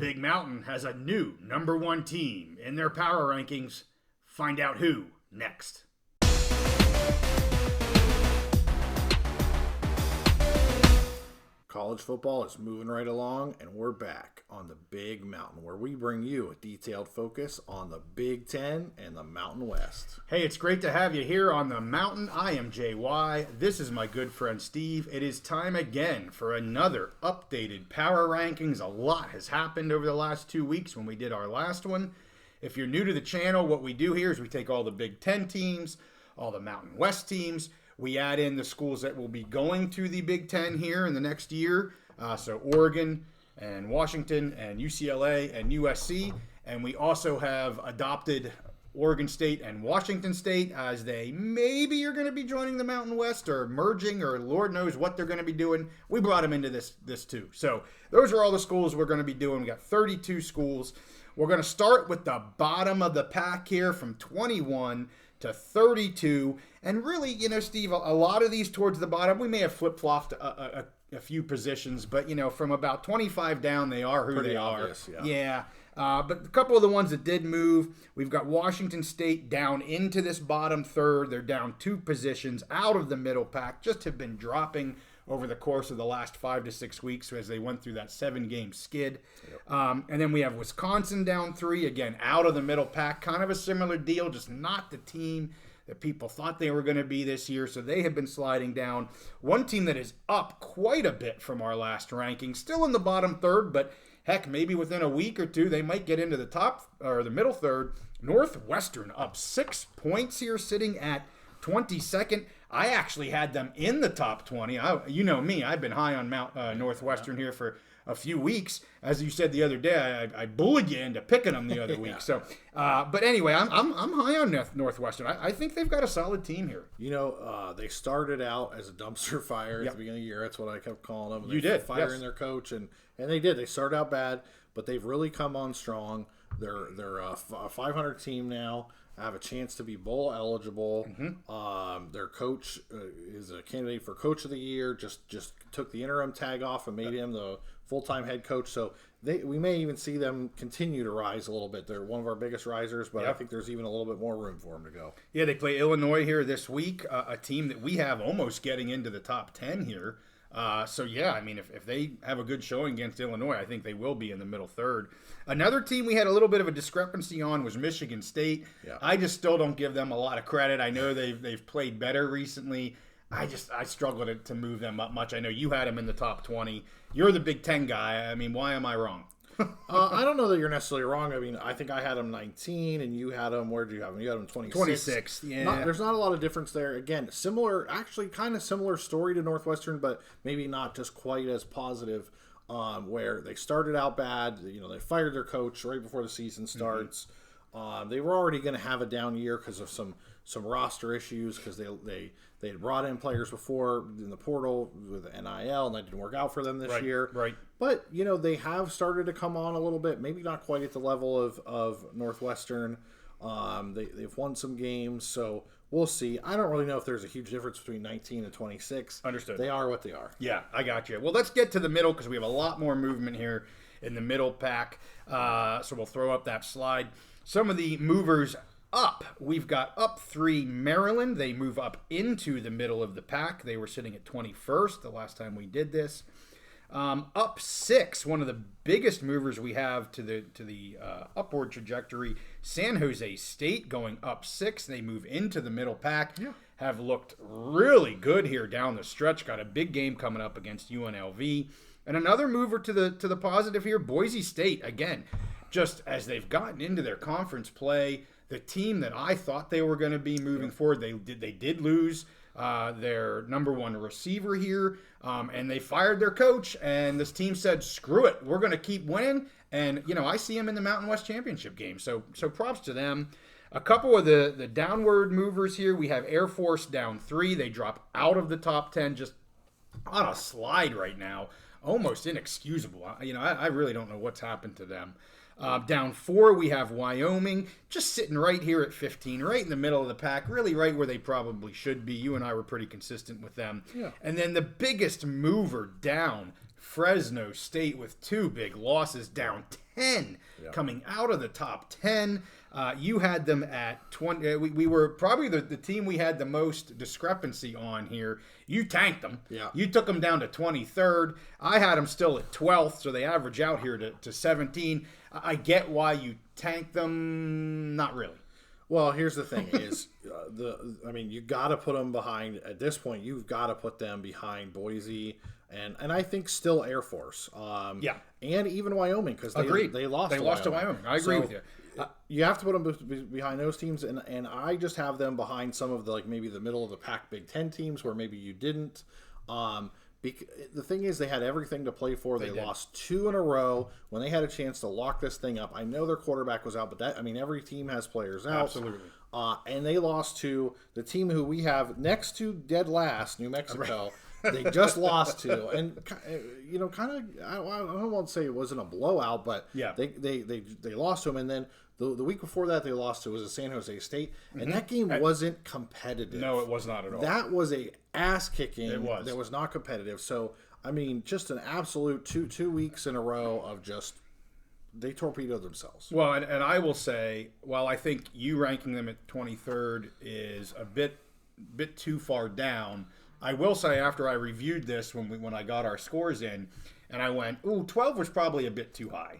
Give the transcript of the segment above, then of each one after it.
Big Mountain has a new number one team in their power rankings. Find out who next. College football is moving right along, and we're back on the Big Mountain, where we bring you a detailed focus on the Big Ten and the Mountain West. Hey, it's great to have you here on the Mountain. I am JY. This is my good friend Steve. It is time again for another updated power rankings. A lot has happened over the last 2 weeks when we did our last one. If you're new to the channel, what we do here is we take all the Big Ten teams, all the Mountain West teams. We add in the schools that will be going to the Big Ten here in the next year. So Oregon and Washington and UCLA and USC. And we also have adopted Oregon State and Washington State as they maybe are going to be joining the Mountain West or merging, or Lord knows what they're going to be doing. We brought them into this too. So those are all the schools we're going to be doing. We got 32 schools. We're going to start with the bottom of the pack here from 21 to 32. And really, you know, Steve, a lot of these towards the bottom, we may have flip-flopped a few positions, but, you know, from about 25 down, they are who Pretty they obvious, are. yeah. But a couple of the ones that did move, we've got Washington State down into this bottom third. They're down 2 positions out of the middle pack, just have been dropping over the course of the last 5 to 6 weeks as they went through that 7-game skid. Yep. And then we have Wisconsin down 3, again, out of the middle pack. Kind of a similar deal, just not the team that people thought they were going to be this year, so they have been sliding down. One team that is up quite a bit from our last ranking, still in the bottom third, but heck, maybe within a week or two, they might get into the top or the middle third. Northwestern up 6 points here, sitting at 22nd. I actually had them in the top 20. You know me, I've been high on Northwestern here for a few weeks. As you said the other day, I bullied you into picking them the other week. So, but anyway, I'm high on Northwestern. I think they've got a solid team here. You know, they started out as a dumpster fire at the beginning of the year. That's what I kept calling them. You did, firing their coach, and they did. They started out bad, but they've really come on strong. They're a 500 team now. Have a chance to be bowl eligible. Mm-hmm. Their coach is a candidate for coach of the year. Just took the interim tag off and made him the full-time head coach. So we may even see them continue to rise a little bit. They're one of our biggest risers, but I think there's even a little bit more room for them to go. Yeah, they play Illinois here this week, a team that we have almost getting into the top 10 here. So, yeah, I mean, if they have a good showing against Illinois, I think they will be in the middle third. Another team we had a little bit of a discrepancy on was Michigan State. Yeah. I just still don't give them a lot of credit. I know they've played better recently. I struggle to move them up much. I know you had them in the top 20. You're the Big Ten guy. I mean, why am I wrong? I don't know that you're necessarily wrong. I mean, I think I had them 19, and you had them, where did you have them? You had them 26. 26, yeah. There's not a lot of difference there. Again, kind of similar story to Northwestern, but maybe not just quite as positive, where they started out bad. You know, they fired their coach right before the season starts. Mm-hmm. They were already going to have a down year because of some roster issues, because they had brought in players before in the portal with NIL, and that didn't work out for them this year. Right. But, you know, they have started to come on a little bit, maybe not quite at the level of Northwestern. They've won some games, so we'll see. I don't really know if there's a huge difference between 19 and 26. Understood. They are what they are. Yeah, I got you. Well, let's get to the middle, because we have a lot more movement here in the middle pack. So we'll throw up that slide. Some of the movers up. We've got up 3 Maryland. They move up into the middle of the pack. They were sitting at 21st the last time we did this. Up 6, one of the biggest movers we have to the upward trajectory, San Jose State going up 6. They move into the middle pack. Yeah. Have looked really good here down the stretch. Got a big game coming up against UNLV. And another mover to the positive here, Boise State. Again, just as they've gotten into their conference play, the team that I thought they were going to be moving forward, they did lose their number 1 receiver here, and they fired their coach, and this team said, screw it, we're going to keep winning. And, you know, I see them in the Mountain West Championship game, so props to them. A couple of the downward movers here, we have Air Force down 3. They drop out of the top 10, just on a slide right now, almost inexcusable. You know, I really don't know what's happened to them. Down 4, we have Wyoming, just sitting right here at 15, right in the middle of the pack, really right where they probably should be. You and I were pretty consistent with them. Yeah. And then the biggest mover down Fresno State with 2 big losses, down 10 coming out of the top 10. You had them at 20. We were probably the team we had the most discrepancy on here. You tanked them. Yeah. You took them down to 23rd. I had them still at 12th, so they average out here to 17. I get why you tanked them. Not really. Well, here's the thing: is you got to put them behind. At this point, you've got to put them behind Boise and I think still Air Force. And even Wyoming, because they lost. They lost to Wyoming. I agree with you. You have to put them behind those teams, and I just have them behind some of the maybe the middle of the pack Big Ten teams where maybe you didn't. The thing is, they had everything to play for. They lost 2 in a row when they had a chance to lock this thing up. I know their quarterback was out, but every team has players out. Absolutely. And they lost to the team who we have next to dead last, New Mexico. They just lost to, and I don't want to say it wasn't a blowout, but they lost to them, and then the week before that they lost to was a San Jose State, and that game wasn't competitive. No, it was not at all. That was a ass kicking. It was. That was not competitive. So just an absolute 2 weeks in a row of just they torpedoed themselves. Well, and I will say, while I think you ranking them at 23rd is a bit too far down, I will say after I reviewed this when I got our scores in, and I went, 12 was probably a bit too high,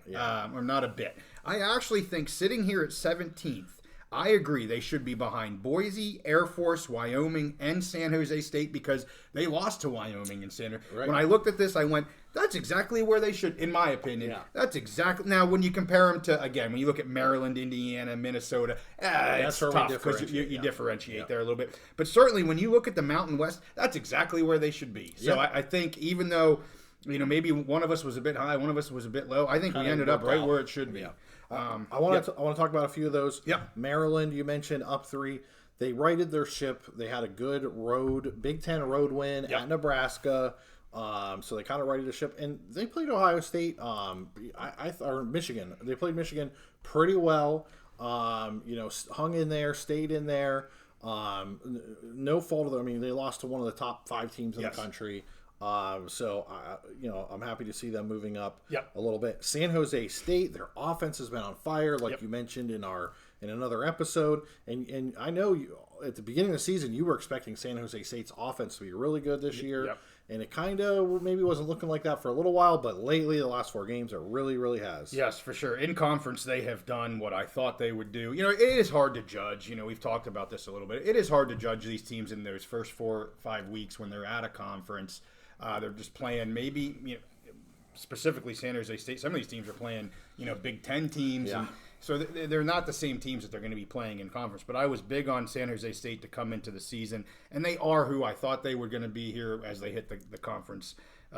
or not a bit. I actually think sitting here at 17th, I agree they should be behind Boise, Air Force, Wyoming, and San Jose State because they lost to Wyoming and San Jose. Right. When I looked at this, I went, that's exactly where they should, in my opinion. Yeah. That's exactly. Now, when you compare them to, again, when you look at Maryland, Indiana, Minnesota, it's tough because you differentiate there a little bit. But certainly when you look at the Mountain West, that's exactly where they should be. So I think even though, maybe one of us was a bit high, one of us was a bit low, I think we ended up right where it should be. Yeah. I want to talk about a few of those. Yeah. Maryland, you mentioned up 3. They righted their ship. They had a good Big Ten road win at Nebraska. So they kind of righted the ship, and they played Ohio State. Or Michigan. They played Michigan pretty well. Hung in there, stayed in there. No fault of them. They lost to one of the top 5 teams in the country. So I'm happy to see them moving up a little bit. San Jose State, their offense has been on fire, like you mentioned in another episode. And I know at the beginning of the season you were expecting San Jose State's offense to be really good this year. Yep. And it kind of maybe wasn't looking like that for a little while, but lately, the last 4 games, it really, really has. Yes, for sure. In conference, they have done what I thought they would do. It is hard to judge. We've talked about this a little bit. It is hard to judge these teams in those first 4 or 5 weeks when they're at a conference. They're just playing maybe, specifically San Jose State. Some of these teams are playing, Big Ten teams. Yeah. And so they're not the same teams that they're going to be playing in conference. But I was big on San Jose State to come into the season. And they are who I thought they were going to be here as they hit the conference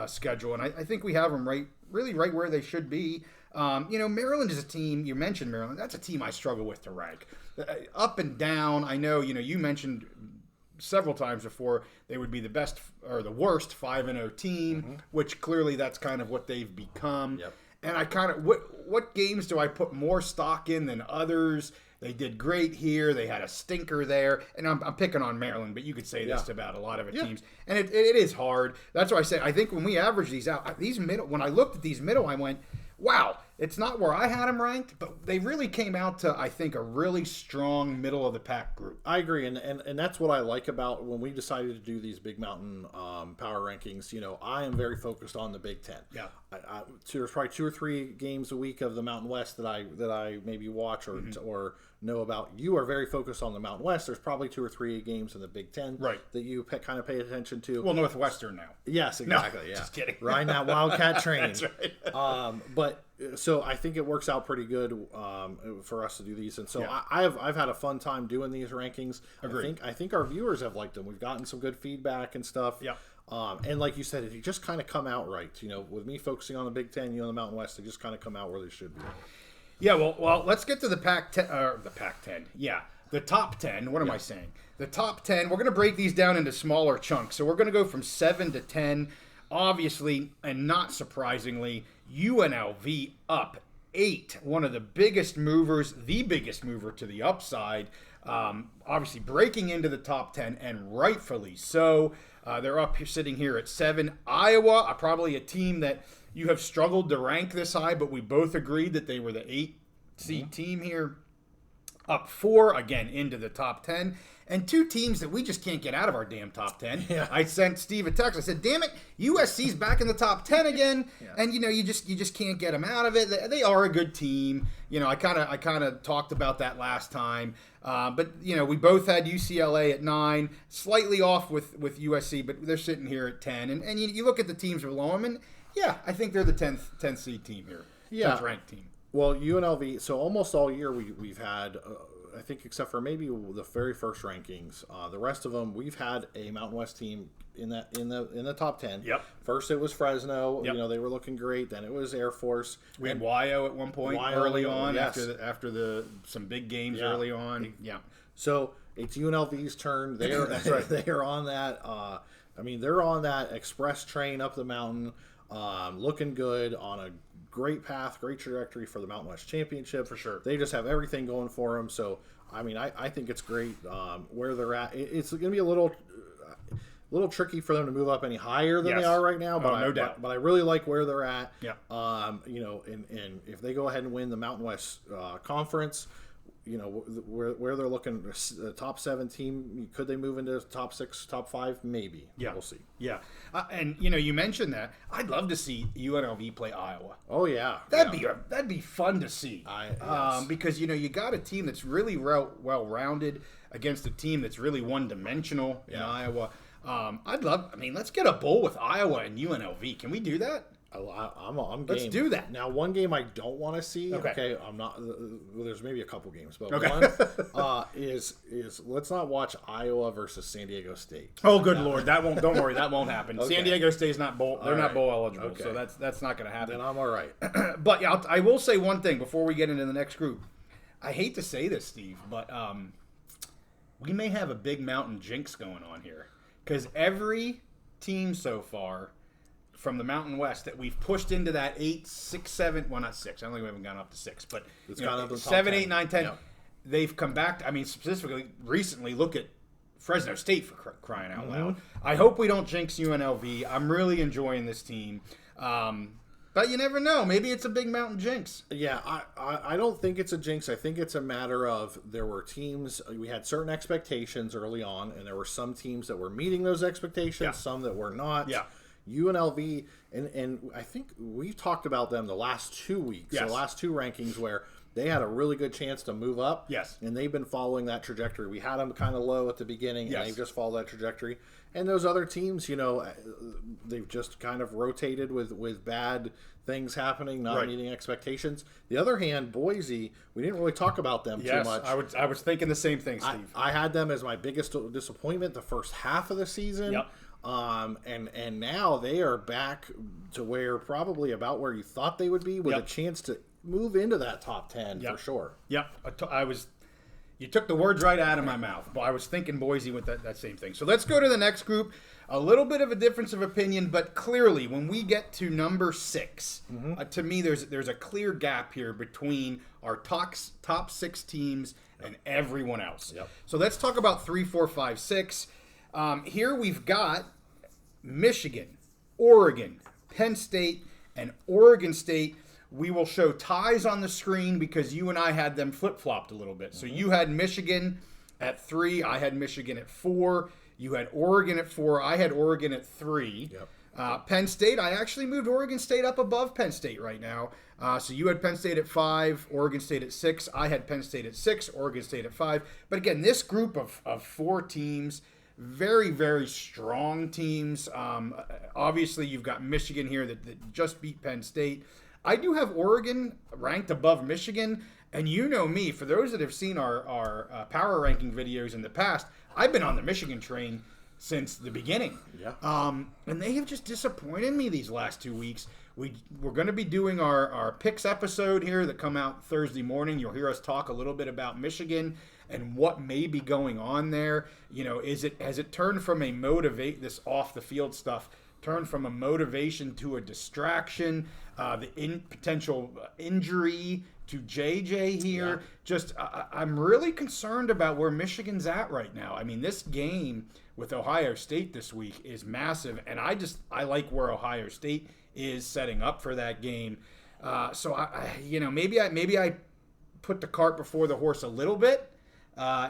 schedule. And I think we have them really right where they should be. Maryland is a team, you mentioned Maryland. That's a team I struggle with to rank. Up and down, I know, you mentioned several times before they would be the best or the worst 5-0 team, which clearly that's kind of what they've become. Yep. And I kind of what games do I put more stock in than others? They did great here. They had a stinker there, and I'm picking on Maryland, but you could say this about a lot of teams. And it is hard. That's why I say I think when we average these out, these middle. When I looked at these middle, I went, wow, it's not where I had them ranked, but they really came out to, I think, a really strong middle of the pack group. I agree, and that's what I like about when we decided to do these Big Mountain power rankings. I am very focused on the Big Ten. Yeah, there's probably 2 or 3 games a week of the Mountain West that I maybe watch or know about. You are very focused on the Mountain West. There's probably 2 or 3 games in the Big Ten that you kind of pay attention to. Well, Northwestern now. Yes, exactly. No, just kidding. Riding that Wildcat train. That's right. But so I think it works out pretty good for us to do these, and so I've had a fun time doing these rankings. Agreed. I think our viewers have liked them. We've gotten some good feedback and stuff. Yeah. And like you said, if you just kind of come out right, with me focusing on the Big Ten, on the Mountain West, they just kind of come out where they should be. Yeah. Well, let's get to the Pac-10. Yeah. The top 10. What am I saying? The top 10. We're going to break these down into smaller chunks. So we're going to go from 7 to 10. Obviously, and not surprisingly, UNLV up 8. One of the biggest movers, the biggest mover to the upside. Obviously breaking into the top 10, and rightfully so. They're up here, sitting here at 7. Iowa, probably a team that you have struggled to rank this high, but we both agreed that they were the 8 seed team here. Up 4, again, into the top 10. And 2 teams that we just can't get out of our damn top 10. Yeah. I sent Steve a text. I said, damn it, USC's back in the top 10 again. Yeah. And, you just can't get them out of it. They are a good team. I kind of talked about that last time. But, we both had UCLA at 9, slightly off with USC, but they're sitting here at 10. And you look at the teams below them, and, yeah, I think they're the 10th seed team here. Yeah. 10th ranked team. Well, UNLV, so almost all year we've had, I think except for maybe the very first rankings, the rest of them, we've had a Mountain West team in the top 10. Yep. First it was Fresno, Yep. they were looking great. Then it was Air Force. We had YO at one point early on, yes. after some big games Yeah. early on. Yeah. So it's UNLV's turn. They're That's right. they're on that. They're on that express train up the mountain, looking good on a great path, great trajectory for the Mountain West Championship. For sure. They just have everything going for them. So, I think it's great where they're at. It's going to be a little tricky for them to move up any higher than Yes. they are right now. But no doubt. But I really like where they're at. Yeah. And if they go ahead and win the Mountain West Conference, where they're looking, the top 7 team, could they move into top 6, top 5? Maybe. Yeah. We'll see. Yeah. And you mentioned that. I'd love to see UNLV play Iowa. Oh yeah. That'd be fun to see. Yes. Because you got a team that's really well rounded against a team that's really one dimensional in Iowa. Let's get a bowl with Iowa and UNLV. Can we do that? I'm game. Let's do that. Now, one game I don't want to see. Okay. I'm not. There's maybe a couple games, but Okay. one is let's not watch Iowa versus San Diego State. Oh, good Lord, that won't. Don't worry, that won't happen. Okay. San Diego State's not bowl. They're not right. bowl eligible, Okay. so that's not going to happen. Then I'm all right. But yeah, I will say one thing before we get into the next group. I hate to say this, Steve, but we may have a big mountain jinx going on here because every team so far from the Mountain West that we've pushed into that 8, 6, 7, well, not 6. I don't think we haven't gone up to 6, but It's gone up to the top 7, 10. 8, 9, 10. Yeah. They've come back. Specifically, recently, look at Fresno State for crying out loud. I hope we don't jinx UNLV. I'm really enjoying this team. But you never know. Maybe it's a big mountain jinx. Yeah, I don't think it's a jinx. I think it's a matter of there were teams, we had certain expectations early on, and there were some teams that were meeting those expectations, Yeah. some that were not. Yeah. UNLV, and I think we've talked about them the last 2 weeks, Yes. the last 2 rankings where they had a really good chance to move up. Yes. And they've been following that trajectory. We had them kind of low at the beginning, Yes. and they've just followed that trajectory. And those other teams, they've just kind of rotated with bad things happening, not Right. meeting expectations. The other hand, Boise, we didn't really talk about them Yes, too much. I was thinking the same thing, Steve. I had them as my biggest disappointment the first half of the season. Yep. And now they are back to where probably about where you thought they would be with Yep. a chance to move into that top 10 Yep. for sure. Yep, you took the words right out of my mouth. But I was thinking Boise with that same thing. So let's go to the next group. A little bit of a difference of opinion, but clearly when we get to number 6, to me there's a clear gap here between our top 6 teams and everyone else. Yep. So let's talk about 3, 4, 5, 6. Here we've got Michigan, Oregon, Penn State, and Oregon State. We will show ties on the screen because you and I had them flip-flopped a little bit. So you had Michigan at 3. I had Michigan at 4. You had Oregon at 4. I had Oregon at 3. Yep. Penn State, I actually moved Oregon State up above Penn State right now. So you had Penn State at 5, Oregon State at 6. I had Penn State at 6, Oregon State at 5. But again, this group of 4 teams, very, very strong teams. Obviously, you've got Michigan here that just beat Penn State. I do have Oregon ranked above Michigan, and you know me, for those that have seen our power ranking videos in the past, I've been on the Michigan train since the beginning. Yeah. And they have just disappointed me these last 2 weeks. We're going to be doing our picks episode here that come out Thursday morning. You'll hear us talk a little bit about Michigan and what may be going on there. Has it turned from a motivate this off the field stuff turned from a motivation to a distraction. The potential injury to JJ here. Yeah. Just, I'm really concerned about where Michigan's at right now. I mean, this game with Ohio State this week is massive, and I like where Ohio State is setting up for that game. So maybe I put the cart before the horse a little bit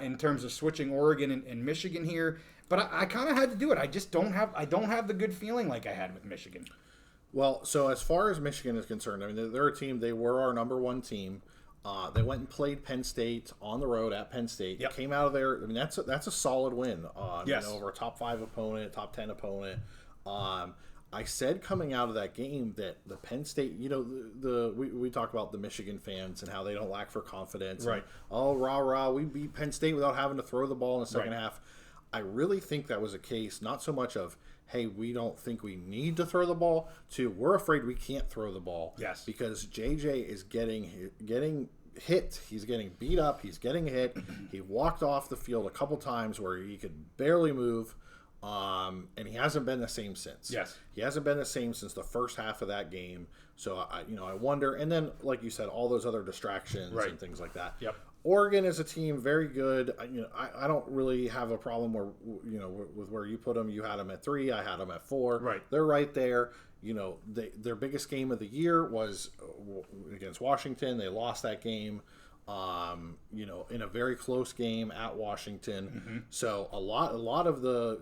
in terms of switching Oregon and Michigan here. But I kind of had to do it. I don't have the good feeling like I had with Michigan. Well, so as far as Michigan is concerned, I mean, they're a team. They were our number one team. They went and played Penn State on the road at Penn State. Yep. Came out of there. I mean, that's a solid win. Yes. Over a top 5 opponent, top 10 opponent. I said coming out of that game that the Penn State, we talk about the Michigan fans and how they don't lack for confidence. Right. And, rah, rah, we beat Penn State without having to throw the ball in the second half. I really think that was a case, not so much of, hey, we don't think we need to throw the ball, to we're afraid we can't throw the ball. Yes. Because JJ is getting hit. He's getting beat up. He's getting hit. He walked off the field a couple times where he could barely move. And he hasn't been the same since. Yes. He hasn't been the same since the first half of that game. So, I wonder. And then, like you said, all those other distractions and things like that. Yep. Oregon is a team very good. I don't really have a problem with where you put them. You had them at 3. I had them at 4. Right. They're right there. Their biggest game of the year was against Washington. They lost that game. In a very close game at Washington. Mm-hmm. So a lot of the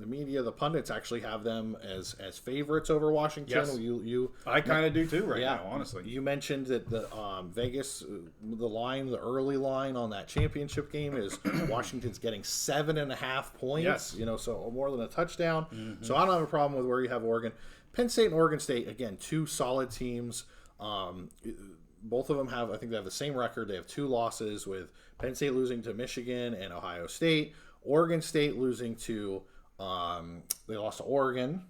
media, the pundits actually have them as favorites over Washington. Yes. I kind of do too now, honestly. You mentioned that the Vegas, the early line on that championship game is Washington's getting 7.5 points. Yes. So more than a touchdown. Mm-hmm. So I don't have a problem with where you have Oregon. Penn State and Oregon State, again, 2 solid teams. Both of them I think they have the same record. They have 2 losses, with Penn State losing to Michigan and Ohio State. Oregon State losing to, they lost to Oregon.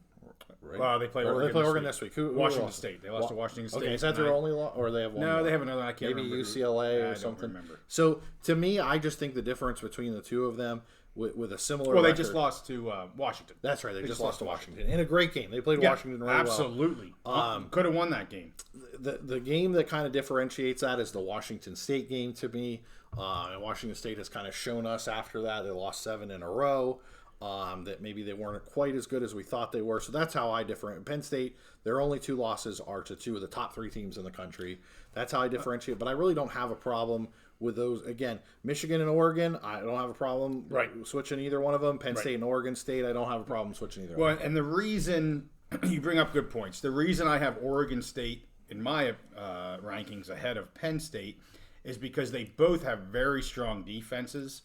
Right? Well, they play Oregon this week. Washington State. They lost to Washington State. Okay, is that their only loss? Or they have one? No, more? they have another. I can't Maybe remember. UCLA or something. I don't remember. So, to me, I just think the difference between the two of them, with a similar Well, they record, just lost to Washington. That's right. They just lost to Washington. In a great game. They played Washington really absolutely. well. Could have won that game. The game that kind of differentiates that is the Washington State game to me. And Washington State has kind of shown us after that. They lost 7 in a row. That maybe they weren't quite as good as we thought they were. So that's how I differentiate. Penn State, their only 2 losses are to 2 of the top 3 teams in the country. That's how I differentiate. But I really don't have a problem with those. Again, Michigan and Oregon, I don't have a problem switching either one of them. Penn State and Oregon State, I don't have a problem switching either one. Well, and the reason you bring up good points. The reason I have Oregon State in my rankings ahead of Penn State is because they both have very strong defenses.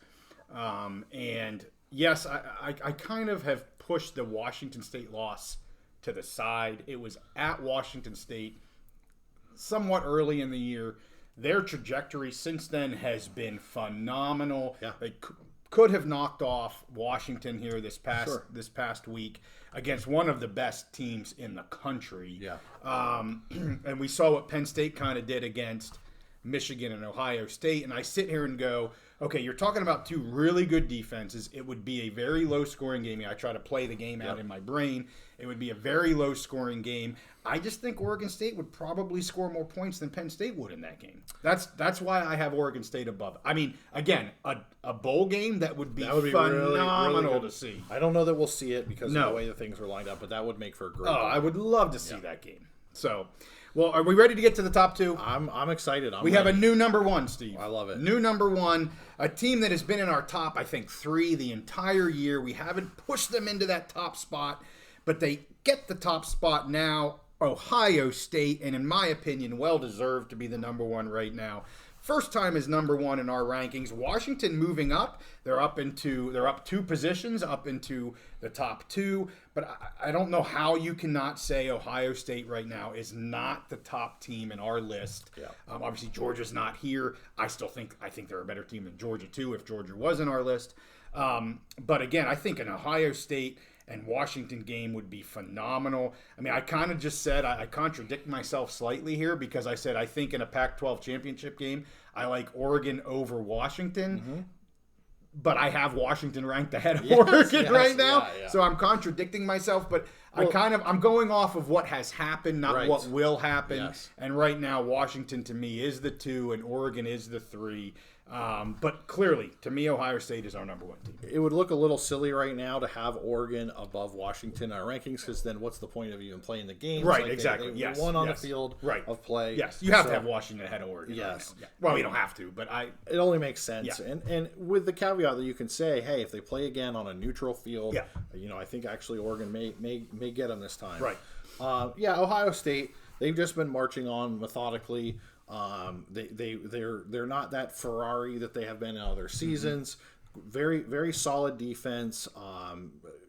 And yes, I kind of have pushed the Washington State loss to the side. It was at Washington State somewhat early in the year. Their trajectory since then has been phenomenal. Yeah. They could have knocked off Washington here this past week against one of the best teams in the country. Yeah. And we saw what Penn State kind of did against Michigan and Ohio State. And I sit here and go, okay, you're talking about 2 really good defenses. It would be a very low-scoring game. I try to play the game out in my brain. It would be a very low-scoring game. I just think Oregon State would probably score more points than Penn State would in that game. That's why I have Oregon State above. I mean, again, a bowl game that would be phenomenal really to see. I don't know that we'll see it because of the way the things were lined up, but that would make for a great game. I would love to see that game. So, well, are we ready to get to the top 2? I'm excited. We have a new number 1, Steve. I love it. New number 1, a team that has been in our top, I think, 3 the entire year. We haven't pushed them into that top spot, but they get the top spot now. Ohio State, and in my opinion, well deserved to be the number 1 right now. First time is number 1 in our rankings. Washington moving up. They're up 2 positions, up into the top 2. But I don't know how you cannot say Ohio State right now is not the top team in our list. Yeah. Obviously, Georgia's not here. I think they're a better team than Georgia too, if Georgia was in our list. But again, I think an Ohio State and Washington game would be phenomenal. I mean, I kind of just said, I contradict myself slightly here because I said I think in a Pac-12 championship game, I like Oregon over Washington. but I have Washington ranked ahead of Yes, Oregon yes, right now. yeah. So I'm contradicting myself, but I'm going off of what has happened, not Right. what will happen. Yes. And right now, Washington to me is the 2 and Oregon is the 3. But clearly, to me, Ohio State is our number 1 team. It would look a little silly right now to have Oregon above Washington in our rankings, because then what's the point of even playing the games? Right, Like exactly. They yes. won on yes. the field right. of play. Yes, you have So to have Washington ahead of Oregon. Yes. Right now. Yeah. Well, you don't have to, but it only makes sense. Yeah. And with the caveat that you can say, hey, if they play again on a neutral field, Yeah. I think actually Oregon may get them this time. Right. Ohio State, they've just been marching on methodically. They're not that Ferrari that they have been in other seasons. Very, very solid defense.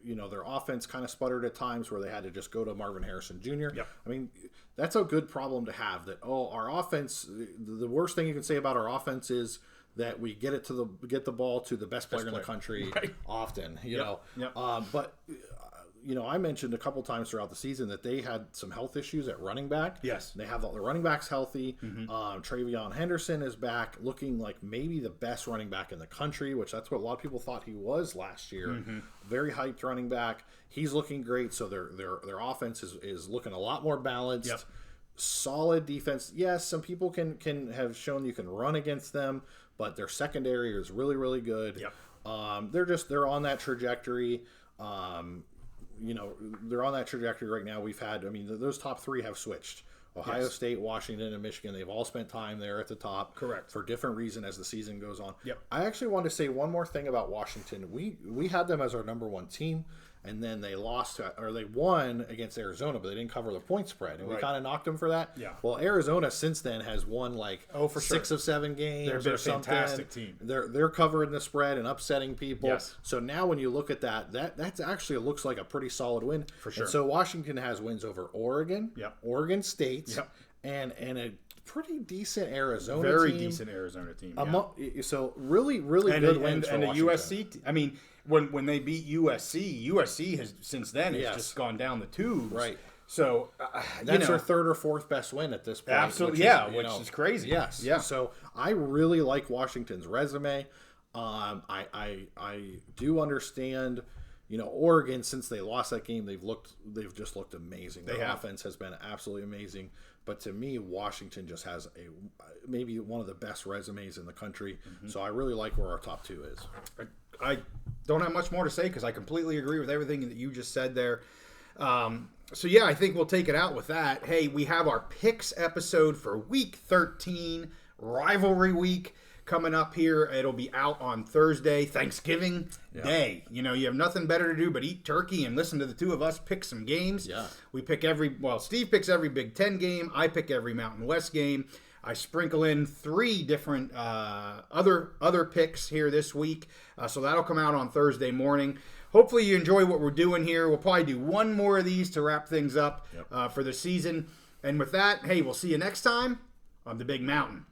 Their offense kind of sputtered at times where they had to just go to Marvin Harrison Jr. Yep. I mean, that's a good problem to have. That our offense. The worst thing you can say about our offense is that we get the ball to the best player in the country often. You know, but. I mentioned a couple times throughout the season that they had some health issues at running back. Yes. They have all the running backs healthy. Travion Henderson is back, looking like maybe the best running back in the country, which that's what a lot of people thought he was last year. Very hyped running back. He's looking great. So their offense is looking a lot more balanced. Yep. Solid defense. Yes, some people can have shown you can run against them, but their secondary is really, really good. Yep. They're on that trajectory. They're on that trajectory right now. Those top 3 have switched. Ohio State, Washington, and Michigan, they've all spent time there at the top. Correct. For different reasons as the season goes on. Yep. I actually want to say one more thing about Washington. We had them as our number 1 team, and then they they won against Arizona, but they didn't cover the point spread, and we kind of knocked them for that. Yeah. Well, Arizona since then has won for 6 of 7 games. They've been or a something. fantastic team. They're covering the spread and upsetting people. Yes. So now when you look at that's actually looks like a pretty solid win. For sure. And so Washington has wins over Oregon, Yep. Oregon State, Yep. and a pretty decent Arizona Very team. decent Arizona team. So really, really good wins for and a Washington. USC. When they beat USC has since then has just gone down the tubes. Right. So that's their 3rd or 4th best win at this point. Absolutely, which is crazy. Yes. Yeah. So I really like Washington's resume. I do understand. Oregon, since they lost that game, they've just looked amazing. Their offense has been absolutely amazing. But to me, Washington just has maybe one of the best resumes in the country. So I really like where our top 2 is. I don't have much more to say because I completely agree with everything that you just said there. I think we'll take it out with that. Hey, we have our picks episode for week 13, rivalry week, coming up here. It'll be out on Thursday, Thanksgiving Day. You have nothing better to do but eat turkey and listen to the 2 of us pick some games. Yeah. We pick Steve picks every Big Ten game. I pick every Mountain West game. I sprinkle in 3 different other picks here this week. So that'll come out on Thursday morning. Hopefully you enjoy what we're doing here. We'll probably do one more of these to wrap things up for the season. And with that, hey, we'll see you next time on the Big Mountain.